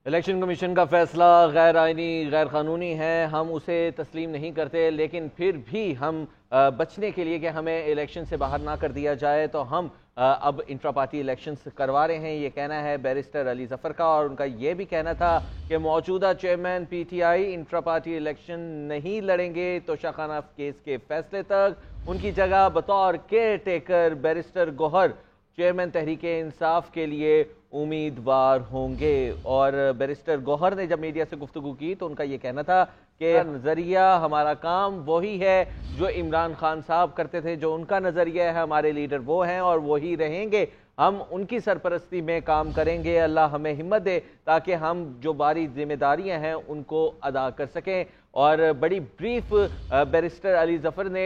Election commission کا فیصلہ غیر آئینی غیر قانونی ہے، ہم اسے تسلیم نہیں کرتے، لیکن پھر بھی ہم بچنے کے لیے کہ ہمیں الیکشن سے باہر نہ کر دیا جائے تو ہم اب انٹرا پارٹی الیکشنز کروا رہے ہیں۔ یہ کہنا ہے بیرسٹر علی ظفر کا، اور ان کا یہ بھی کہنا تھا کہ موجودہ chairman P T I intra party election نہیں لڑیں گے توشہ خانہ کیس کے فیصلے تک۔ ان کی جگہ بطور کیئر ٹیکر بیرسٹر گوہر چیئرمین تحریک انصاف کے لیے امیدوار ہوں گے۔ اور بیرسٹر گوہر نے جب میڈیا سے گفتگو کی تو ان کا یہ کہنا تھا کہ نظریہ ہمارا کام وہی ہے جو عمران خان صاحب کرتے تھے، جو ان کا نظریہ ہے، ہمارے لیڈر وہ ہیں اور وہی رہیں گے، ہم ان کی سرپرستی میں کام کریں گے۔ اللہ ہمیں ہمت دے تاکہ ہم جو باری ذمہ داریاں ہیں ان کو ادا کر سکیں۔ اور بڑی بریف بیرسٹر علی ظفر نے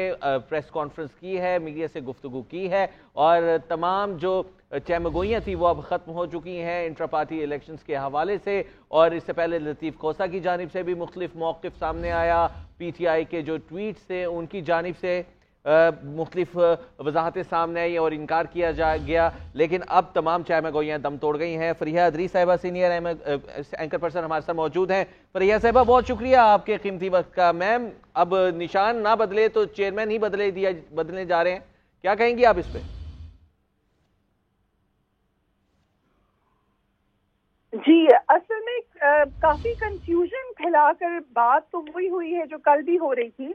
پریس کانفرنس کی ہے، میڈیا سے گفتگو کی ہے، اور تمام جو چہمگوئیاں تھی وہ اب ختم ہو چکی ہیں انٹرا پارٹی الیکشنز کے حوالے سے۔ اور اس سے پہلے لطیف کھوسہ کی جانب سے بھی مختلف موقف سامنے آیا، پی ٹی آئی کے جو ٹویٹس تھے ان کی جانب سے مختلف وضاحتیں سامنے آئی اور انکار کیا گیا، لیکن اب تمام چہمگوئیاں دم توڑ گئی ہیں۔ فریحہ ادریس صاحبہ سینئر اینکر پرسن ہمارے ساتھ موجود ہیں۔ فریحہ صاحبہ بہت شکریہ آپ کے قیمتی وقت کا۔ میم، اب نشان نہ بدلے تو چیئرمین ہی بدلنے جا رہے ہیں، کیا کہیں گی آپ اس پہ؟ جی، اصل میں کافی کنفیوژن پھیلا کر بات تو وہی ہوئی ہے جو کل بھی ہو رہی تھی۔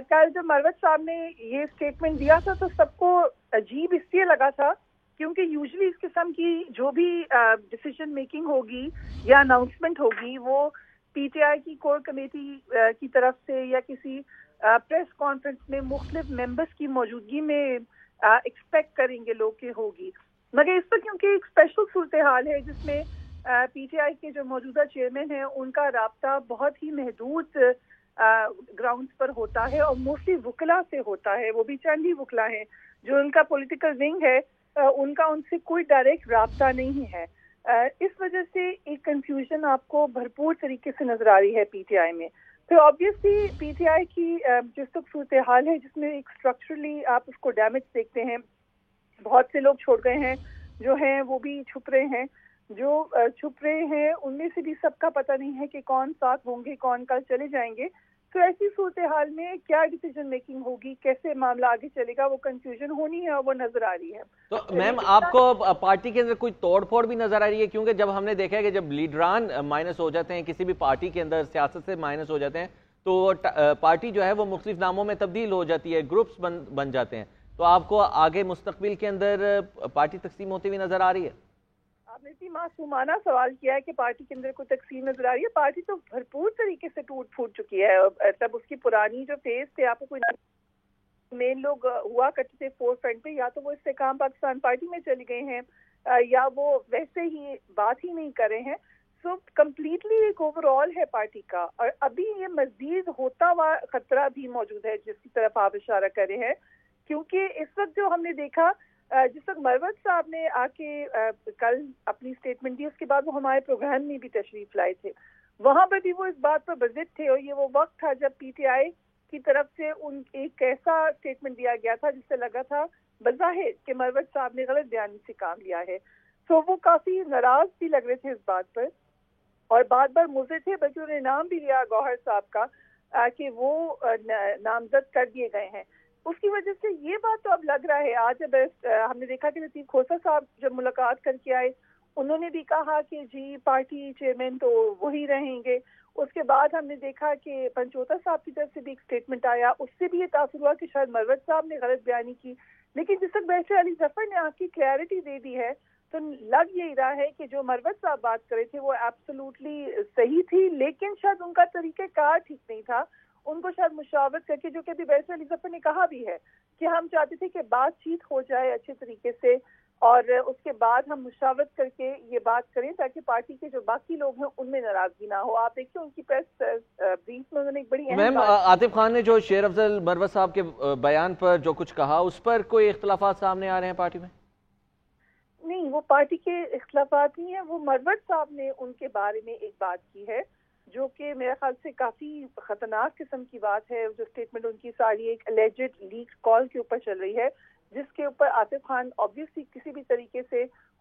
کل جب مروت صاحب نے یہ اسٹیٹمنٹ دیا تھا تو سب کو عجیب اس لیے لگا تھا کیونکہ یوزلی اس قسم کی جو بھی ڈیسیژن میکنگ ہوگی یا اناؤنسمنٹ ہوگی وہ پی ٹی آئی کی کور کمیٹی کی طرف سے یا کسی پریس کانفرنس میں مختلف ممبرس کی موجودگی میں ایکسپیکٹ کریں گے لوگ کہ ہوگی، مگر اس پر کیونکہ ایک اسپیشل صورتحال ہے جس میں پی ٹی آئی کے جو موجودہ چیئرمین ہیں ان کا رابطہ بہت ہی محدود گراؤنڈز پر ہوتا ہے اور موسٹلی وکلا سے ہوتا ہے، وہ بھی چند ہی وکلا ہیں جو ان کا پولیٹیکل ونگ ہے، ان کا ان سے کوئی ڈائریکٹ رابطہ نہیں ہے۔ اس وجہ سے ایک کنفیوژن آپ کو بھرپور طریقے سے نظر آ رہی ہے پی ٹی آئی میں۔ پھر آبویسلی پی ٹی آئی کی جس تک صورتحال ہے جس میں ایک اسٹرکچرلی آپ اس کو ڈیمیج دیکھتے ہیں، بہت سے لوگ چھوڑ گئے ہیں جو ہیں وہ بھی چھپ رہے ہیں، جو چھپ رہے ہیں ان میں سے بھی سب کا پتہ نہیں ہے کہ کون ساتھ ہوں گے، کون کل چلے جائیں گے۔ تو ایسی صورتحال میں کیا ڈیسیژن میکنگ ہوگی، کیسے معاملہ آگے چلے گا، وہ کنفیوژن ہونی ہے اور وہ نظر آ رہی ہے۔ تو میم، آپ کو پارٹی کے اندر کوئی توڑ پھوڑ بھی نظر آ رہی ہے؟ کیونکہ جب ہم نے دیکھا ہے کہ جب لیڈران مائنس ہو جاتے ہیں کسی بھی پارٹی کے اندر، سیاست سے مائنس ہو جاتے ہیں تو پارٹی جو ہے وہ مختلف ناموں میں تبدیل ہو جاتی ہے، گروپس بن جاتے ہیں، تو آپ کو آگے مستقبل کے اندر پارٹی تقسیم ہوتی ہوئی نظر آ رہی ہے؟ آپ نے اتنی معصومانہ سوال کیا ہے کہ پارٹی کے اندر کوئی تقسیم نظر آ رہی ہے۔ پارٹی تو بھرپور طریقے سے ٹوٹ پھوٹ چکی ہے، تب اس کی پرانی جو فیز تھے، آپ کو کوئی مین لوگ ہوا کرتے تھے فور فرنٹ پہ، یا تو وہ استحکام پاکستان پارٹی میں چلے گئے ہیں یا وہ ویسے ہی بات ہی نہیں کر رہے ہیں۔ سو کمپلیٹلی ایک اوور آل ہے پارٹی کا، اور ابھی یہ مزید ہوتا ہوا خطرہ بھی موجود ہے جس کی طرف آپ اشارہ کر رہے ہیں، کیونکہ اس وقت جو ہم نے دیکھا جس وقت مروت صاحب نے آ کے کل اپنی اسٹیٹمنٹ دی، اس کے بعد وہ ہمارے پروگرام میں بھی تشریف لائے تھے، وہاں پہ بھی وہ اس بات پر بضد تھے، اور یہ وہ وقت تھا جب پی ٹی آئی کی طرف سے ان ایک ایسا اسٹیٹمنٹ دیا گیا تھا جس سے لگا تھا بظاہر کہ مروت صاحب نے غلط بیانی سے کام لیا ہے۔ تو وہ کافی ناراض بھی لگ رہے تھے اس بات پر، اور بار بار مضر تھے، بلکہ انہوں نے نام بھی لیا گوہر صاحب کا کہ وہ نامزد کر دیے گئے ہیں۔ اس کی وجہ سے یہ بات تو اب لگ رہا ہے، آج جب ہم نے دیکھا کہ لطیف کھوسہ صاحب جب ملاقات کر کے آئے انہوں نے بھی کہا کہ جی پارٹی چیئرمین تو وہی رہیں گے۔ اس کے بعد ہم نے دیکھا کہ پنچوتا صاحب کی طرف سے بھی ایک اسٹیٹمنٹ آیا، اس سے بھی یہ تاثر ہوا کہ شاید مروت صاحب نے غلط بیانی کی، لیکن جس وقت بیرسٹر علی ظفر نے آپ کی کلیئرٹی دے دی ہے تو لگ یہی رہا ہے کہ جو مروت صاحب بات کرے تھے وہ ایبسولوٹلی صحیح تھی، لیکن شاید ان کا طریقہ کار ٹھیک نہیں تھا۔ ان کو شاید مشاورت کر کے، جو کہ ابھی بیرسٹر علی ظفر نے کہا بھی ہے کہ ہم چاہتے تھے کہ بات چیت ہو جائے اچھے طریقے سے، اور اس کے بعد ہم مشاورت کر کے یہ بات کریں تاکہ پارٹی کے جو باقی لوگ ہیں ان میں ناراضگی نہ ہو۔ آپ دیکھیں ان کی پریس بریف میں انہوں نے ایک بڑی اہم میم، بات عاطف خان نے جو شیر افضل مروت صاحب کے بیان پر جو کچھ کہا، اس پر کوئی اختلافات سامنے آ رہے ہیں پارٹی میں؟ نہیں، وہ پارٹی کے اختلافات نہیں ہیں، وہ مروت صاحب نے ان کے بارے میں ایک بات کی ہے جو کہ میرے خیال سے کافی خطرناک قسم کی بات ہے۔ جو اسٹیٹمنٹ ان کی ساری ایک الیجڈ لیک کال کے اوپر چل رہی ہے، جس کے اوپر عاطف خان obviously کسی بھی طریقے سے